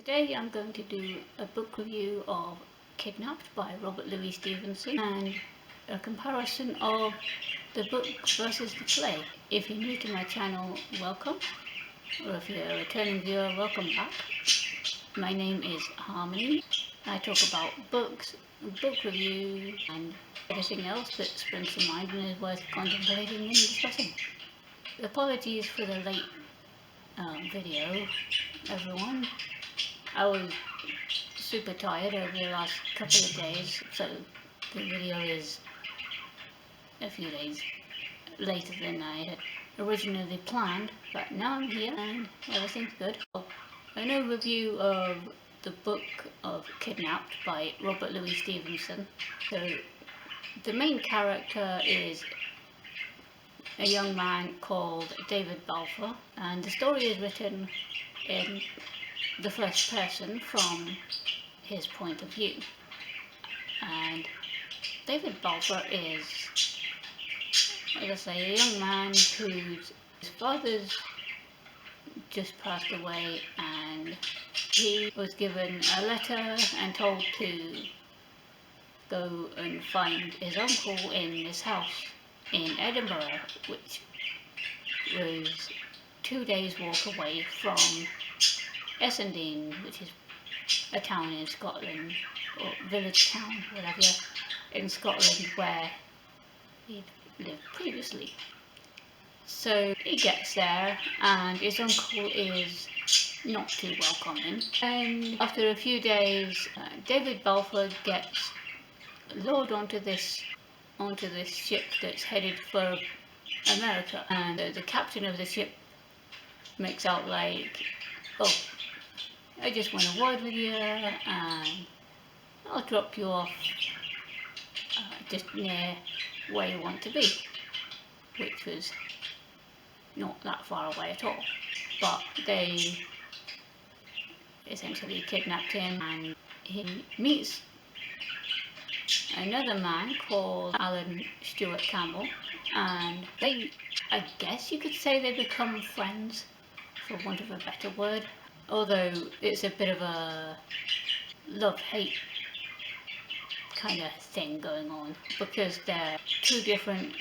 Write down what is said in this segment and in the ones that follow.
Today I'm going to do a book review of Kidnapped by Robert Louis Stevenson and a comparison of the book versus the play. If you're new to my channel, welcome, or if you're a returning viewer, welcome back. My name is Harmony. I talk about books, book reviews and anything else that springs to mind and is worth contemplating and discussing. Apologies for the late video, everyone. I was super tired over the last couple of days, so the video is a few days later than I had originally planned, but now I'm here and everything's good. An review of the book of Kidnapped by Robert Louis Stevenson. So the main character is a young man called David Balfour, and the story is written in the first person from his point of view. And David Balfour is, like I say, a young man whose father's just passed away, and he was given a letter and told to go and find his uncle in this house in Edinburgh, which was 2 days walk away from Essendon, which is a town in Scotland, or village town, whatever, in Scotland where he lived previously. So he gets there and his uncle is not too welcoming, and after a few days David Balfour gets lured onto this ship that's headed for America, and the captain of the ship makes out like, oh, I just want a word with you and I'll drop you off just near where you want to be, which was not that far away at all. But they essentially kidnapped him, and he meets another man called Alan Stuart Campbell, and they, I guess you could say, they become friends, for want of a better word, although it's a bit of a love-hate kind of thing going on, because they're two different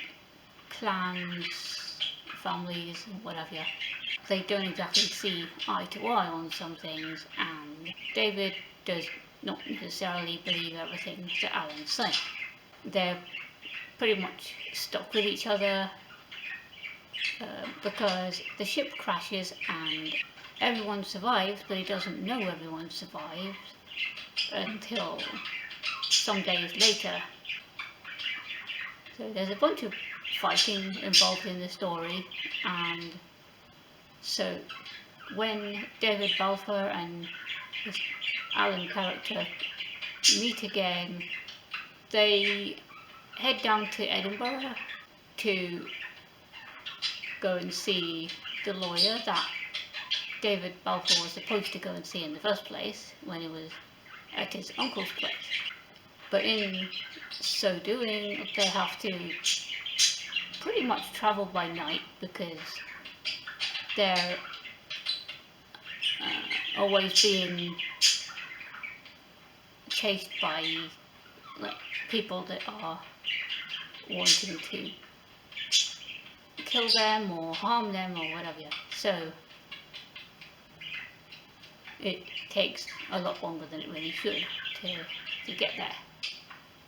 clans, families, and whatever. They don't exactly see eye to eye on some things, and David does not necessarily believe everything that Alan's saying. They're pretty much stuck with each other because the ship crashes and everyone survives, but he doesn't know everyone survives until some days later. So there's a bunch of fighting involved in the story, and so when David Balfour and his Alan character meet again, they head down to Edinburgh to go and see the lawyer that David Balfour was supposed to go and see in the first place when he was at his uncle's place. But in so doing, they have to pretty much travel by night because they're always being chased by people that are wanting to kill them or harm them or whatever. So it takes a lot longer than it really should to get there.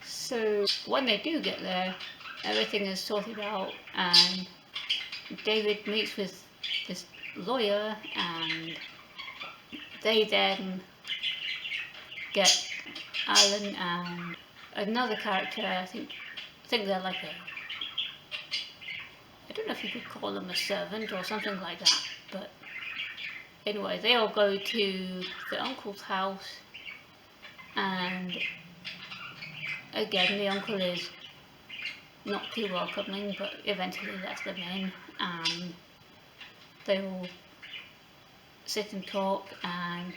So when they do get there, everything is sorted out, and David meets with this lawyer, and they then get Alan and another character. I think they're like I don't know if you could call them a servant or something like that, but anyway, they all go to the uncle's house, and again the uncle is not too welcoming, but eventually lets them in, and they all sit and talk, and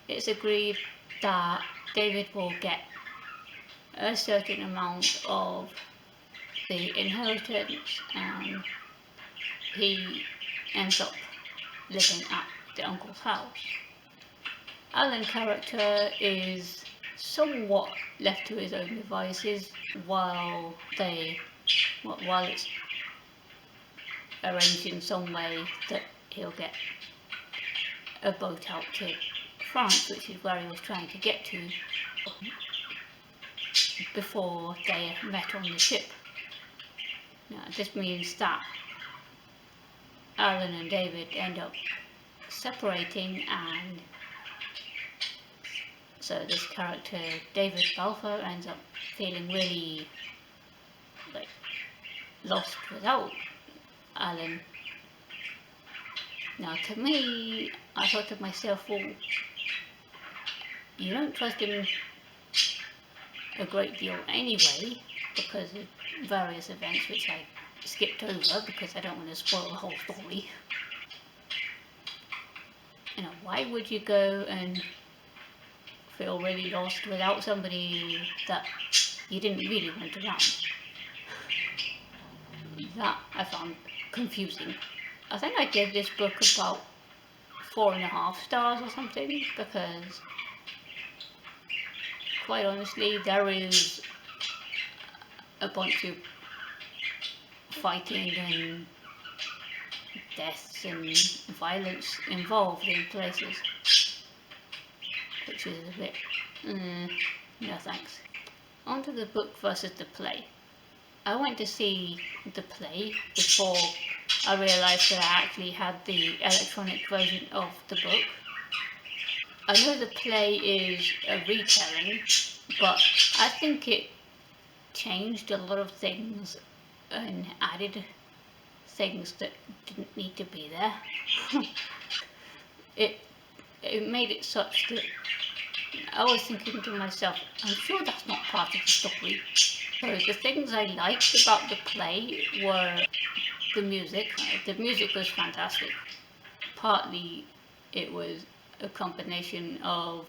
it's agreed that David will get a certain amount of the inheritance, and he ends up living at the uncle's house. Alan's character is somewhat left to his own devices while it's arranged in some way that he'll get a boat out to France, which is where he was trying to get to before they met on the ship. Now, this means that Alan and David end up separating, and so this character, David Balfour, ends up feeling really like lost without Alan. Now, to me, I thought to myself, well, you don't trust him a great deal anyway, because of various events which I skipped over because I don't want to spoil the whole story. You know, why would you go and feel really lost without somebody that you didn't really want around? That I found confusing. I think I gave this book about 4.5 stars or something, because quite honestly there is a bunch of fighting and deaths and violence involved in places, which is a bit no thanks. On to the book versus the play. I went to see the play before I realised that I actually had the electronic version of the book. I know the play is a retelling, but I think it changed a lot of things and added things that didn't need to be there. It made it such that I was thinking to myself, I'm sure that's not part of the story. So the things I liked about the play were the music. The music was fantastic. Partly it was a combination of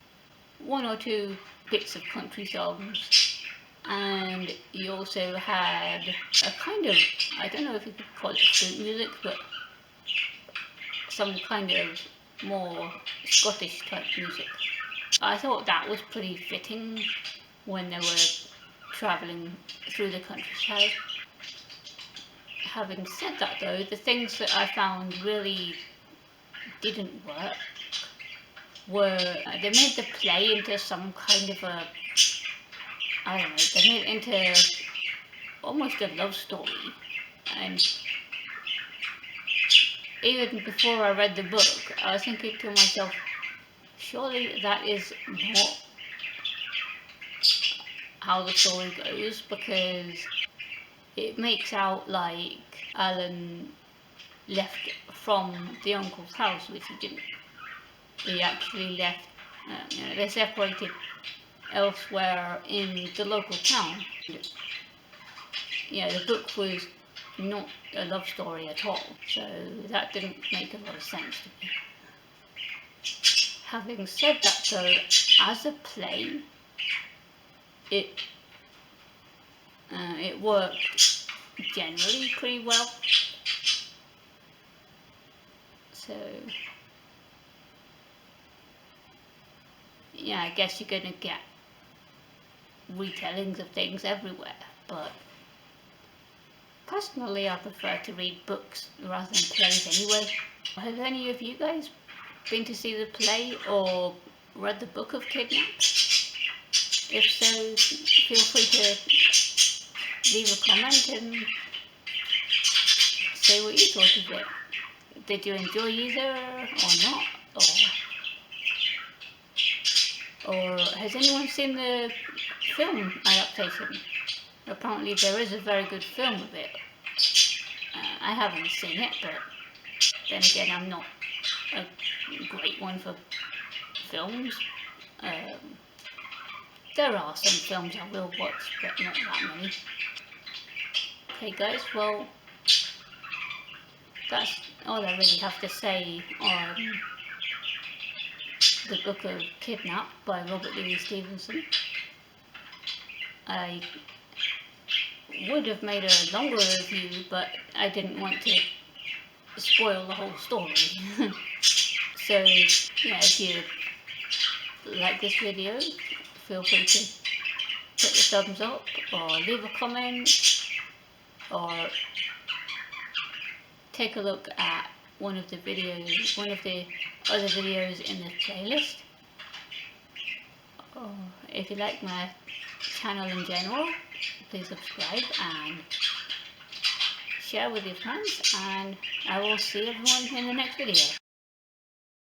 1 or 2 bits of country songs, and you also had a kind of, I don't know if you could call it flute music, but some kind of more Scottish type music. I thought that was pretty fitting when they were travelling through the countryside. Having said that though, the things that I found really didn't work were, they made the play into some kind of a, I don't know, they made it into almost a love story. And even before I read the book, I was thinking to myself, surely that is not how the story goes, because it makes out like Alan left from the uncle's house, which he didn't. He actually left, they separated elsewhere in the local town. Yeah, the book was not a love story at all, so that didn't make a lot of sense to me. Having said that though, as a play, it worked generally pretty well. So yeah, I guess you're gonna get retellings of things everywhere, but personally I prefer to read books rather than plays anyway. Have any of you guys been to see the play or read the book of Kidnapped? If so, feel free to leave a comment and say what you thought of it. Did you enjoy either or not? Or has anyone seen the film adaptation? Apparently there is a very good film of it. I haven't seen it, but then again I'm not a great one for films. There are some films I will watch, but not that many. Okay guys, well, that's all I really have to say on the book of Kidnapped by Robert Louis Stevenson. I would have made a longer review, but I didn't want to spoil the whole story. So yeah, if you like this video, feel free to put the thumbs up or leave a comment, or take a look at one of the other videos in this playlist. Or if you like my channel in general, please subscribe and share with your friends, and I will see everyone in the next video.